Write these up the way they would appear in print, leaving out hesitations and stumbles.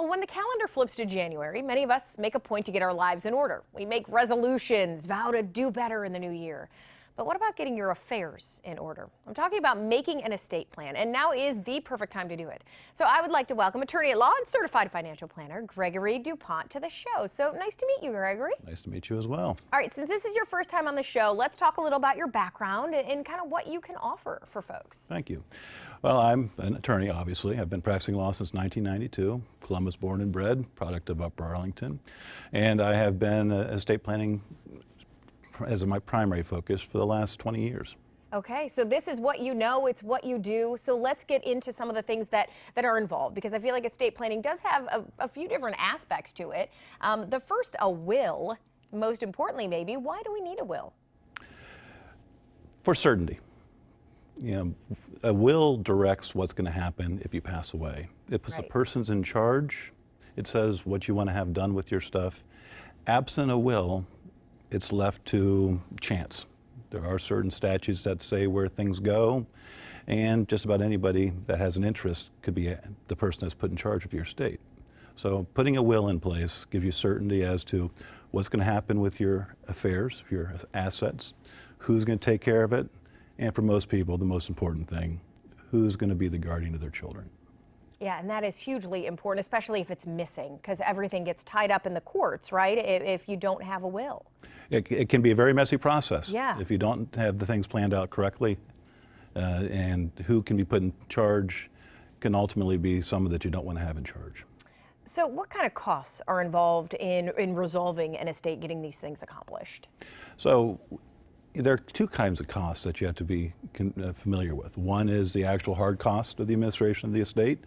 Oh, when the calendar flips to January, many of us make a point to get our lives in order. We make resolutions, vow to do better in the new year. But what about getting your affairs in order? I'm talking about making an estate plan, and now is the perfect time to do it. So I would like to welcome attorney at law and certified financial planner, Gregory DuPont, to the show. So nice to meet you, Gregory. Nice to meet you as well. All right, since this is your first time on the show, let's talk a little about your background and kind of what you can offer for folks. Thank you. Well, I'm an attorney, obviously. I've been practicing law since 1992. Columbus born and bred, product of Upper Arlington. And I have been estate planning as my primary focus for the last 20 years. Okay, so this is what you know, it's what you do. So let's get into some of the things that are involved, because I feel like estate planning does have a few different aspects to it. The first, a will. Most importantly, maybe, why do we need a will? For certainty. You know, a will directs what's going to happen if you pass away. If the person's in charge, it says what you want to have done with your stuff. Absent a will, it's left to chance. There are certain statutes that say where things go, and just about anybody that has an interest could be the person that's put in charge of your estate. So putting a will in place gives you certainty as to what's going to happen with your affairs, your assets, who's going to take care of it, and for most people, the most important thing, who's going to be the guardian of their children. Yeah, and that is hugely important, especially if it's missing, because everything gets tied up in the courts, right, if you don't have a will. It can be a very messy process. Yeah. If you don't have the things planned out correctly, and who can be put in charge can ultimately be someone that you don't want to have in charge. So what kind of costs are involved in resolving an estate, getting these things accomplished? So there are two kinds of costs that you have to be familiar with. One is the actual hard cost of the administration of the estate,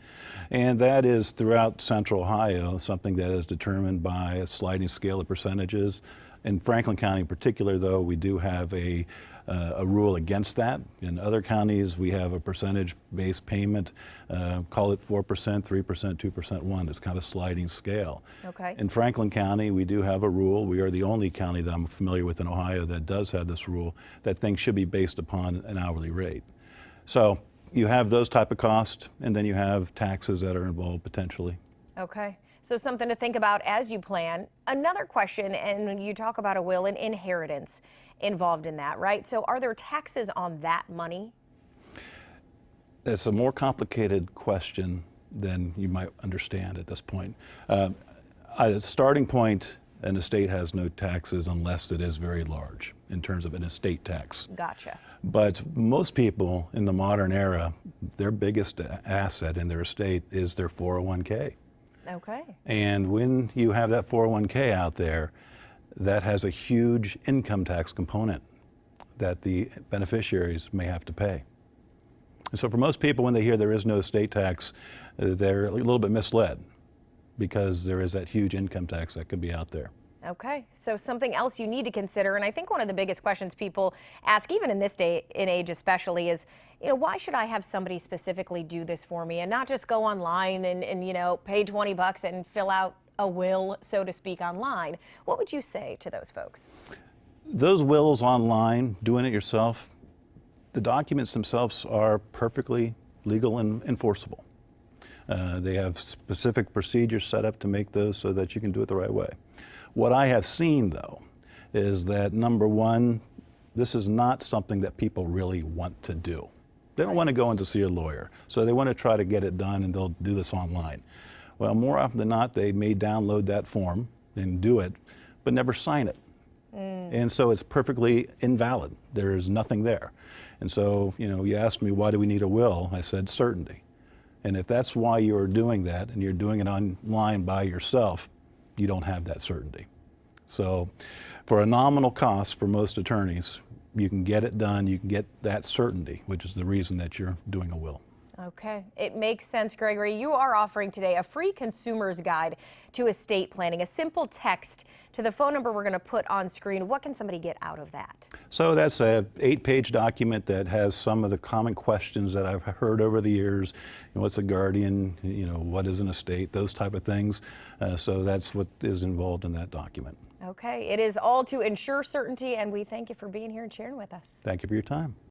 and that is throughout Central Ohio, something that is determined by a sliding scale of percentages. In Franklin County in particular, though, we do have a rule against that. In other counties, we have a percentage-based payment, call it 4%, 3%, 2%, 1%. It's kind of a sliding scale. Okay. In Franklin County, we do have a rule. We are the only county that I'm familiar with in Ohio that does have this rule, that things should be based upon an hourly rate. So you have those type of costs, and then you have taxes that are involved potentially. Okay. So something to think about as you plan. Another question, and you talk about a will and inheritance involved in that, right? So are there taxes on that money? It's a more complicated question than you might understand at this point. At a starting point, an estate has no taxes unless it is very large in terms of an estate tax. Gotcha. But most people in the modern era, their biggest asset in their estate is their 401k. Okay. And when you have that 401k out there, that has a huge income tax component that the beneficiaries may have to pay. And so for most people, when they hear there is no estate tax, they're a little bit misled because there is that huge income tax that can be out there. Okay, so something else you need to consider, and I think one of the biggest questions people ask, even in this day and age especially, is, why should I have somebody specifically do this for me and not just go online and pay $20 and fill out a will, so to speak, online? What would you say to those folks? Those wills online, doing it yourself, the documents themselves are perfectly legal and enforceable. They have specific procedures set up to make those so that you can do it the right way. What I have seen, though, is that, number one, this is not something that people really want to do. They don't want to go in to see a lawyer, so they want to try to get it done, and they'll do this online. Well, more often than not, they may download that form and do it, but never sign it. And so it's perfectly invalid. There is nothing there. And so, you asked me, why do we need a will? I said, certainty. And if that's why you're doing that, and you're doing it online by yourself, you don't have that certainty. So for a nominal cost for most attorneys, you can get it done, you can get that certainty, which is the reason that you're doing a will. Okay, it makes sense, Gregory. You are offering today a free consumer's guide to estate planning, a simple text to the phone number we're going to put on screen. What can somebody get out of that? So that's a 8-page document that has some of the common questions that I've heard over the years. What's a guardian? What is an estate? Those type of things. So that's what is involved in that document. Okay, it is all to ensure certainty, and we thank you for being here and sharing with us. Thank you for your time.